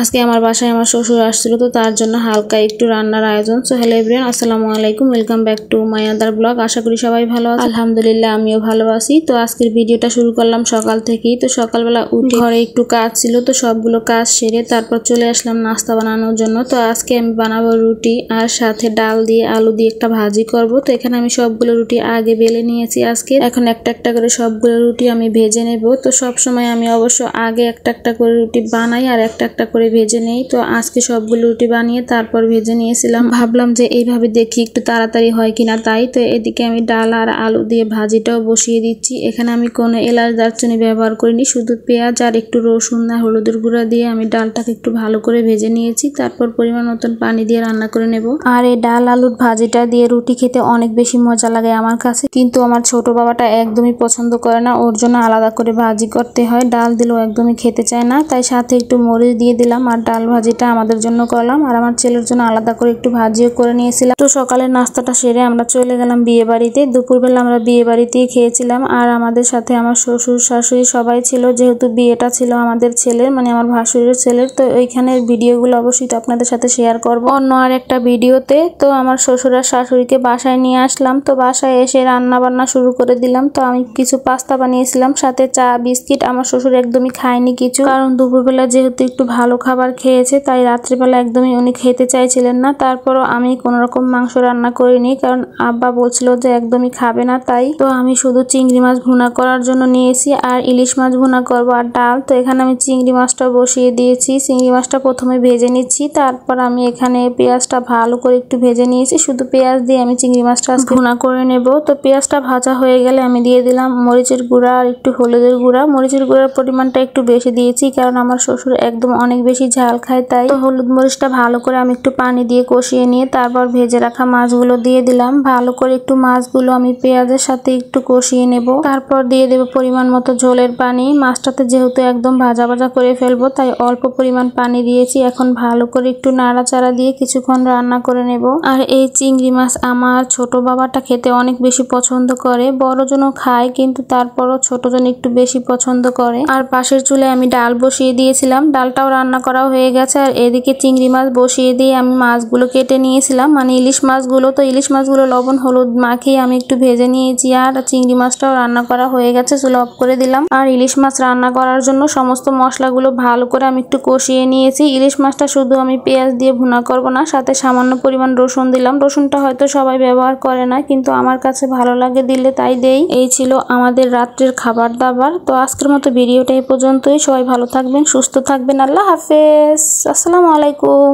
আজকে আমার বাসায় আমার শ্বশুর আসছিল, তো তার জন্য হালকা একটু রান্নার আয়োজন। সো হ্যালো এভরিওয়ান, আসসালামু আলাইকুম, welcome back to my other blog. আশা করি সবাই ভালো আছে। আলহামদুলিল্লাহ আমিও ভালো আছি। তো আজকের ভিডিওটা শুরু করলাম সকাল থেকেই। তো সকালবেলা উঠে ঘরে একটু কাজ ছিল, তো সবগুলো কাজ সেরে তারপর চলে আসলাম নাস্তা বানানোর জন্য। তো আজকে আমি বানাবো রুটি আর সাথে ডাল দিয়ে আলু দিয়ে একটা ভাজি করব। তো এখানে আমি সবগুলো রুটি আগে বেলে নিয়েছি। আজকে এখন একটা একটা করে সবগুলো রুটি আমি ভেজে নেব। তো সব সময় আমি অবশ্য আগে একটা একটা করে রুটি বানাই আর একটা একটা করে ভেজে নেই। তো আজকে সবগুলো রুটি বানিয়ে তারপর ভেজে নিয়েছিলাম। ভাবলাম যে এইভাবে দেখি একটু তাড়াতাড়ি হয় কিনা, তাই তো এদিকে আমি ডাল আর আলু দিয়ে ভাজিটাও বসিয়ে দিচ্ছি। এখানে আমি কোনো এলাচ দারচিনি ব্যবহার করিনি, শুধু পেঁয়াজ আর একটু রসুন আর হলুদের গুঁড়া দিয়ে আমি ডালটাকে একটু ভালো করে ভেজে নিয়েছি। তারপর পরিমাণ মতন পানি দিয়ে রান্না করে নেব। আর এই ডাল আলুর ভাজিটা দিয়ে রুটি খেতে অনেক বেশি মজা লাগে আমার কাছে, কিন্তু আমার ছোট বাবাটা একদমই পছন্দ করে না, ওর জন্য আলাদা করে ভাজি করতে হয়। ডাল দিলেও একদমই খেতে চায় না, তাই সাথে একটু মরিচ দিয়ে দিলাম আর ডাল ভাজিটা আমাদের জন্য করলাম আর আমার ছেলের জন্য আলাদা করে একটু ভাজিও করে নিয়েছিলাম। তো সকালের নাস্তাটা সেরে আমরা চলে গেলাম বিয়ে বাড়িতে। দুপুরবেলা আমরা বিয়ে বাড়িতেই খেয়েছিলাম আর আমাদের সাথে আমার শ্বশুর শাশুড়ি সবাই ছিল, যেহেতু বিয়েটা ছিল আমাদের ছেলের, মানে আমার ভাসুরের ছেলের। তো ওইখানের ভিডিওগুলো অবশ্যই আপনাদের সাথে শেয়ার করব অন্য আর একটা ভিডিওতে। তো আমার শ্বশুর আর শাশুড়িকে বাসায় নিয়ে আসলাম। তো বাসায় এসে রান্না বান্না শুরু করে দিলাম। তো আমি কিছু পাস্তা বানিয়েছিলাম, সাথে চা বিস্কিট। আমার শ্বশুর একদমই খায়নি কিছু, কারণ দুপুরবেলা যেহেতু একটু ভালো খাবার খেয়েছে তাই রাত্রিবেলা একদমই উনি খেতে চাইছিলেন না। তারপরও আমি কোনো রকম মাংস রান্না করিনি, কারণ আব্বা বলছিল যে একদমই খাবে না, তাই তো আমি শুধু চিংড়ি মাছ ভুনা করার জন্য নিয়েছি আর ইলিশ মাছ ভুনা করবো আর ডাল। তো এখানে আমি চিংড়ি মাছটা বসিয়ে দিয়েছি। চিংড়ি মাছটা প্রথমে ভেজে নিচ্ছি, তারপর আমি এখানে পেঁয়াজটা ভালো করে একটু ভেজে নিয়েছি। শুধু পেঁয়াজ দিয়ে আমি চিংড়ি মাছটা ভুনা করে নেব। তো পেঁয়াজটা ভাজা হয়ে গেলে আমি দিয়ে দিলাম মরিচের গুঁড়া আর একটু হলুদের গুঁড়া। মরিচের গুঁড়ার পরিমাণটা একটু বেশি দিয়েছি, কারণ আমার শ্বশুর একদম অনেক বেশি ঝাল খায়, তাই তো হলুদ মরিচটা ভালো করে আমি একটু পানি দিয়ে কষিয়ে নিয়ে তারপর ভেজে রাখা মাছগুলো দিয়ে দিলাম। ভালো করে একটু মাছগুলো আমি পেঁয়াজের সাথে একটু কষিয়ে নেব। তারপর দিয়ে দেব পরিমাণ মতো ঝোলের পানি। মাছটাতে যেহেতু একদম ভাজা ভাজা করে ফেলবো, তাই অল্প পরিমাণ পানি দিয়েছি। এখন ভালো করে একটু নাড়াচাড়া দিয়ে কিছুক্ষণ রান্না করে নেব। আর এই চিংড়ি মাছ আমার ছোট বাবাটা খেতে অনেক বেশি পছন্দ করে, বড়জনও খায়, কিন্তু তারপরও ছোটজন একটু বেশি পছন্দ করে। আর পাশের চুলে আমি ডাল বসিয়ে দিয়েছিলাম, ডালটাও রান্না করা হয়ে গেছে। আর এদিকে চিংড়ি মাছ বসিয়ে দিয়ে আমি মাছগুলো কেটে নিয়েছিলাম, মানে ইলিশ মাছগুলো। তো ইলিশ মাছগুলো লবণ হলুদ মাখিয়ে আমি একটু ভেজে নিয়েছি আর চিংড়ি মাছটাও রান্না করা হয়ে গেছে। চুলা অফ করে দিলাম। আর ইলিশ মাছ রান্না করার জন্য সমস্ত মশলাগুলো ভালো করে আমি একটু কষিয়ে নিয়েছি। ইলিশ মাছটা শুধু আমি পেঁয়াজ দিয়ে ভুনা করব না, সাথে সামান্য পরিমাণ রসুন দিলাম। রসুনটা হয়তো সবাই ব্যবহার করে না, কিন্তু আমার কাছে ভালো লাগে দিলে, তাই দেই। এই ছিল আমাদের রাত্রের খাবার দাবার। তো আজকের মতো ভিডিওটা এই পর্যন্তই। সবাই ভালো থাকবেন, সুস্থ থাকবেন। আল্লাহ হাফেজ, আসসালামু আলাইকুম।